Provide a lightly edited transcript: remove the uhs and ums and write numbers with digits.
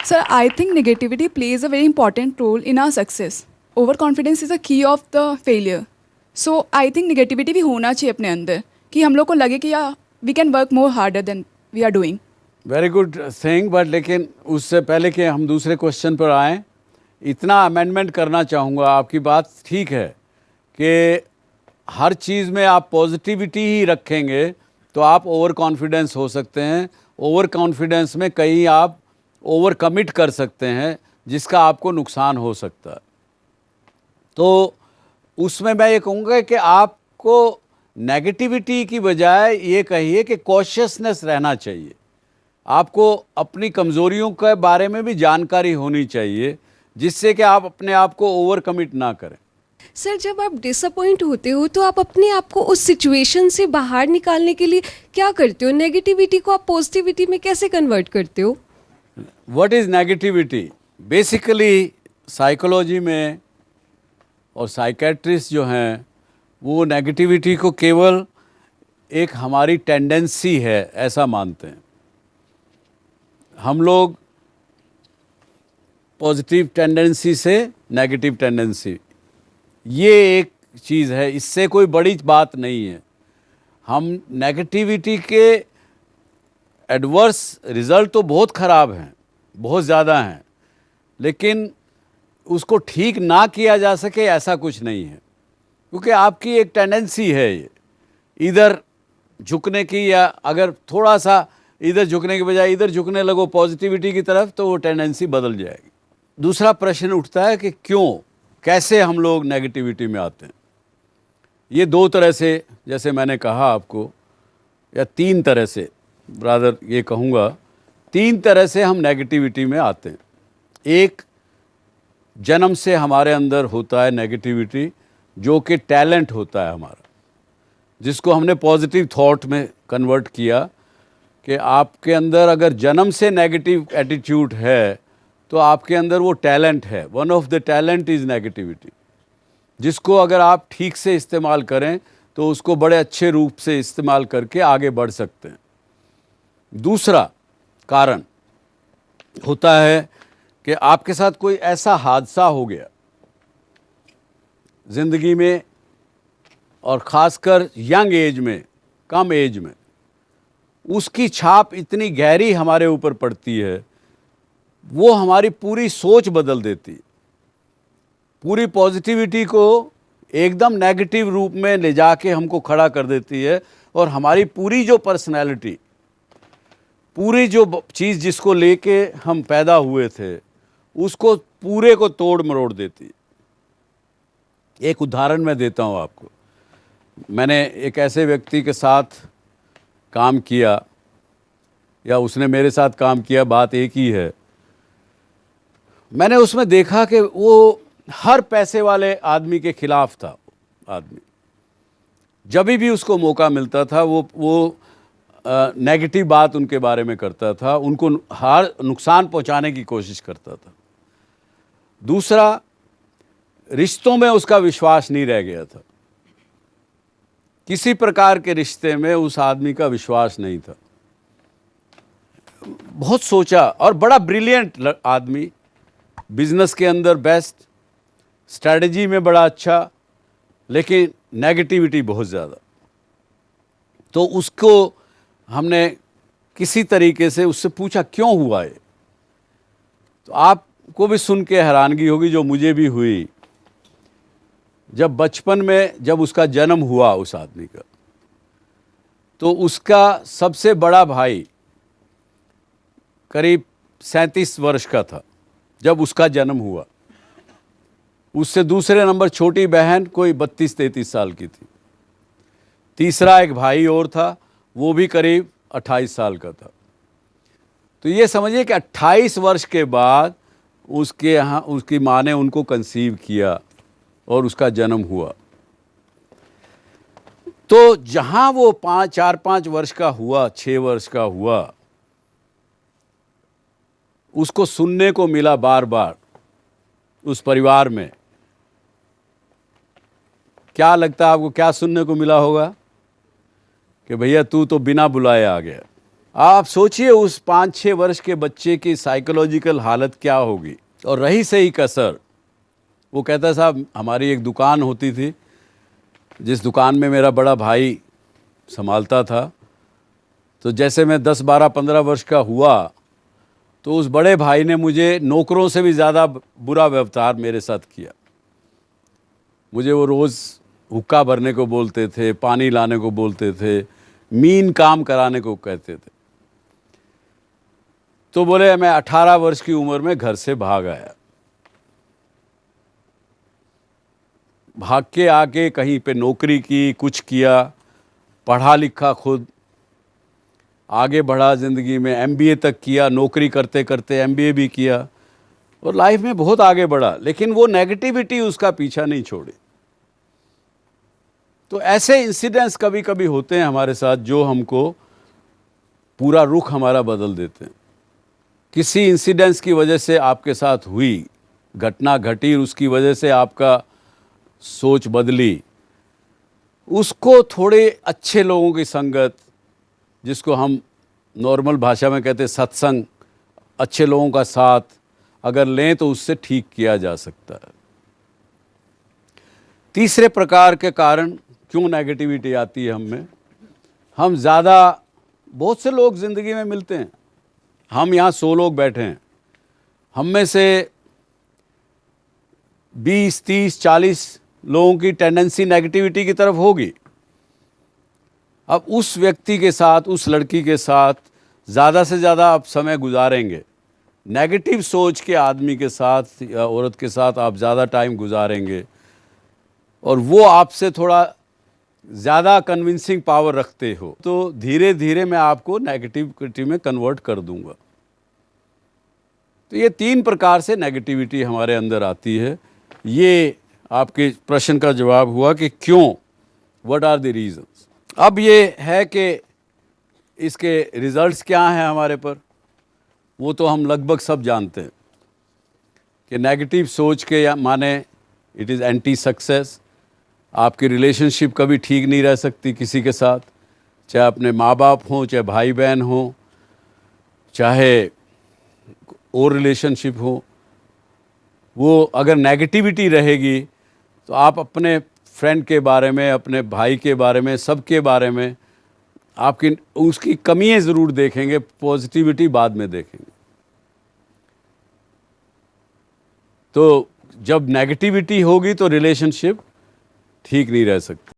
Sir, I think negativity plays a very important role in our success. Overconfidence is a key of the failure. So I think negativity भी होना चाहिए अपने अंदर कि हम लोग को लगे कि या we can work more harder than we are doing. Very good thing, but लेकिन उससे पहले कि हम दूसरे क्वेश्चन पर आएँ, इतना अमेंडमेंट करना चाहूँगा। आपकी बात ठीक है कि हर चीज़ में आप पॉजिटिविटी ही रखेंगे तो आप ओवर कॉन्फिडेंस हो सकते हैं। ओवर कॉन्फिडेंस में कहीं आप ओवर कमिट कर सकते हैं जिसका आपको नुकसान हो सकता है। तो उसमें मैं ये कहूँगा कि आपको नेगेटिविटी की बजाय ये कहिए कि कॉशियसनेस रहना चाहिए। आपको अपनी कमज़ोरियों के बारे में भी जानकारी होनी चाहिए जिससे कि आप अपने आप को ओवर कमिट ना करें। सर, जब आप डिसअपॉइंट होते हो तो आप अपने आप को उस सिचुएशन से बाहर निकालने के लिए क्या करते हो? नेगेटिविटी को आप पॉजिटिविटी में कैसे कन्वर्ट करते हो? What is negativity? Basically psychology में और साइकेट्रिस्ट जो हैं वो नेगेटिविटी को केवल एक हमारी टेंडेंसी है ऐसा मानते हैं। हम लोग पॉजिटिव टेंडेंसी से नेगेटिव टेंडेंसी, ये एक चीज़ है, इससे कोई बड़ी बात नहीं है। हम नेगेटिविटी के एडवर्स रिज़ल्ट तो बहुत ख़राब हैं, बहुत ज़्यादा हैं, लेकिन उसको ठीक ना किया जा सके ऐसा कुछ नहीं है, क्योंकि आपकी एक टेंडेंसी है ये इधर झुकने की, या अगर थोड़ा सा इधर झुकने के बजाय इधर झुकने लगो पॉजिटिविटी की तरफ तो वो टेंडेंसी बदल जाएगी। दूसरा प्रश्न उठता है कि क्यों, कैसे हम लोग नेगेटिविटी में आते हैं। ये दो तरह से, जैसे मैंने कहा आपको, या तीन तरह से, ब्रादर ये कहूँगा, तीन तरह से हम नेगेटिविटी में आते हैं। एक, जन्म से हमारे अंदर होता है नेगेटिविटी, जो कि टैलेंट होता है हमारा, जिसको हमने पॉजिटिव थॉट में कन्वर्ट किया कि आपके अंदर अगर जन्म से नेगेटिव एटीट्यूड है तो आपके अंदर वो टैलेंट है। One of the talent is negativity, जिसको अगर आप ठीक से इस्तेमाल करें तो उसको बड़े अच्छे रूप से इस्तेमाल करके आगे बढ़ सकते हैं। दूसरा कारण होता है कि आपके साथ कोई ऐसा हादसा हो गया ज़िंदगी में, और ख़ासकर यंग एज में, कम एज में, उसकी छाप इतनी गहरी हमारे ऊपर पड़ती है, वो हमारी पूरी सोच बदल देती है। पूरी पॉजिटिविटी को एकदम नेगेटिव रूप में ले जाके हमको खड़ा कर देती है, और हमारी पूरी जो पर्सनैलिटी, पूरी जो चीज़ जिसको लेके हम पैदा हुए थे, उसको पूरे को तोड़ मरोड़ देती है। एक उदाहरण मैं देता हूँ आपको। मैंने एक ऐसे व्यक्ति के साथ काम किया, या उसने मेरे साथ काम किया, बात एक ही है। मैंने उसमें देखा कि वो हर पैसे वाले आदमी के खिलाफ था। आदमी जब भी उसको मौका मिलता था वो नेगेटिव बात उनके बारे में करता था, उनको हर नुकसान पहुंचाने की कोशिश करता था। दूसरा, रिश्तों में उसका विश्वास नहीं रह गया था। किसी प्रकार के रिश्ते में उस आदमी का विश्वास नहीं था। बहुत सोचा, और बड़ा ब्रिलियंट आदमी, बिजनेस के अंदर बेस्ट, स्ट्रैटेजी में बड़ा अच्छा, लेकिन नेगेटिविटी बहुत ज़्यादा। तो उसको हमने किसी तरीके से उससे पूछा क्यों हुआ ये। तो आपको भी सुन के हैरानगी होगी, जो मुझे भी हुई। जब बचपन में जब उसका जन्म हुआ उस आदमी का, तो उसका सबसे बड़ा भाई करीब 37 वर्ष का था जब उसका जन्म हुआ। उससे दूसरे नंबर छोटी बहन कोई 32-33 साल की थी। तीसरा एक भाई और था, वो भी करीब 28 साल का था। तो ये समझिए कि 28 वर्ष के बाद उसके यहाँ उसकी माँ ने उनको कंसीव किया और उसका जन्म हुआ। तो जहाँ वो 4-5 वर्ष का हुआ, 6 वर्ष का हुआ, उसको सुनने को मिला बार बार उस परिवार में। क्या लगता है आपको, क्या सुनने को मिला होगा? कि भैया तू तो बिना बुलाए आ गया। आप सोचिए उस 5-6 वर्ष के बच्चे की साइकोलॉजिकल हालत क्या होगी। और रही सही कसर, वो कहता साहब हमारी एक दुकान होती थी जिस दुकान में मेरा बड़ा भाई संभालता था, तो जैसे मैं 10, 12, 15 वर्ष का हुआ तो उस बड़े भाई ने मुझे नौकरों से भी ज़्यादा बुरा व्यवहार मेरे साथ किया। मुझे वो रोज़ हुक्का भरने को बोलते थे, पानी लाने को बोलते थे, मीन काम कराने को कहते थे। तो बोले मैं 18 वर्ष की उम्र में घर से भाग आया। भाग के आके कहीं पे नौकरी की, कुछ किया, पढ़ा लिखा, खुद आगे बढ़ा ज़िंदगी में, एमबीए तक किया, नौकरी करते करते एमबीए भी किया और लाइफ में बहुत आगे बढ़ा, लेकिन वो नेगेटिविटी उसका पीछा नहीं छोड़ी। तो ऐसे इंसिडेंट्स कभी कभी होते हैं हमारे साथ जो हमको पूरा रुख हमारा बदल देते हैं। किसी इंसिडेंट्स की वजह से आपके साथ हुई घटना घटी, उसकी वजह से आपका सोच बदली, उसको थोड़े अच्छे लोगों की संगत, जिसको हम नॉर्मल भाषा में कहते हैं सत्संग, अच्छे लोगों का साथ अगर लें तो उससे ठीक किया जा सकता है। तीसरे प्रकार के कारण क्यों नेगेटिविटी आती है हम में, हम ज़्यादा, बहुत से लोग ज़िंदगी में मिलते हैं, हम यहाँ 100 लोग बैठे हैं, हम में से 20, 30, 40 लोगों की टेंडेंसी नेगेटिविटी की तरफ होगी। अब उस व्यक्ति के साथ, उस लड़की के साथ ज़्यादा से ज़्यादा आप समय गुजारेंगे, नेगेटिव सोच के आदमी के साथ या औरत के साथ आप ज़्यादा टाइम गुजारेंगे और वो आपसे थोड़ा ज़्यादा कन्विंसिंग पावर रखते हो, तो धीरे धीरे मैं आपको नेगेटिविटी में कन्वर्ट कर दूंगा। तो ये 3 प्रकार से नेगेटिविटी हमारे अंदर आती है। ये आपके प्रश्न का जवाब हुआ कि क्यों, व्हाट आर द रीजंस। अब ये है कि इसके रिजल्ट्स क्या हैं हमारे पर, वो तो हम लगभग सब जानते हैं कि नेगेटिव सोच के या माने इट इज़ एंटी सक्सेस। आपकी रिलेशनशिप कभी ठीक नहीं रह सकती किसी के साथ, चाहे अपने माँ बाप हों, चाहे भाई बहन हों, चाहे और रिलेशनशिप हो। वो अगर नेगेटिविटी रहेगी तो आप अपने फ्रेंड के बारे में, अपने भाई के बारे में, सबके बारे में आपकी उसकी कमियां ज़रूर देखेंगे, पॉजिटिविटी बाद में देखेंगे। तो जब नेगेटिविटी होगी तो रिलेशनशिप ठीक नहीं रह सकती।